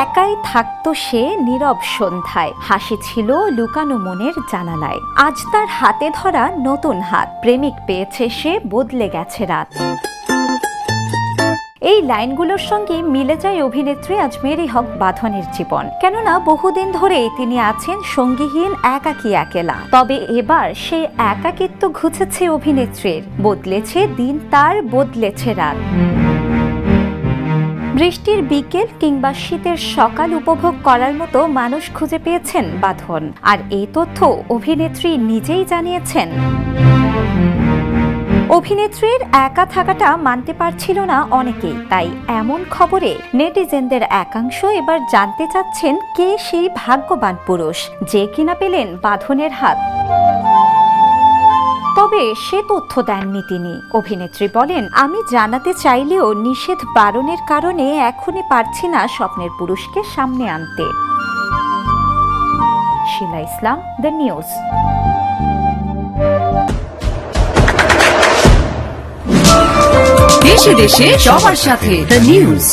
একাই থাকতো সে নীরব সন্ধ্যায়, হাসি ছিল লুকানো মনের জানালায়। আজ তার হাতে ধরা নতুন হাত, প্রেমিক পেয়েছে সে, বদলে গেছে রাত। এই লাইনগুলোর সঙ্গে মিলে যায় অভিনেত্রী আজমেরী হক বাঁধনের জীবন। কেননা বহুদিন ধরেই তিনি আছেন সঙ্গীহীন, একাকী একেলা। তবে এবার সেই একাকিত্ব ঘুচেছে অভিনেত্রীর, বদলেছে দিন তার, বদলেছে রাত। বৃষ্টির বিকেল কিংবা শীতের সকাল উপভোগ করার মতো মানুষ খুঁজে পেয়েছেন বাঁধন, আর এই তথ্য অভিনেত্রী নিজেই জানিয়েছেন। অভিনেত্রীর একা থাকাটা মানতে পারছিল না অনেকেই, তাই এমন খবরে নেটিজেনদের একাংশ এবার জানতে চাচ্ছেন কে সেই ভাগ্যবান পুরুষ যে কিনা পেলেন বাঁধনের হাত। তবে সে তথ্য দেননি তিনি। অভিনেত্রী বলেন, আমি জানাতে চাইলেও নিষেধ বারণের কারণে এখনই পারছি না স্বপ্নের পুরুষকে সামনে আনতে। শিলা ইসলাম, দ্য নিউজ। দেশে দেশে সবার সাথে, দ্য নিউজ।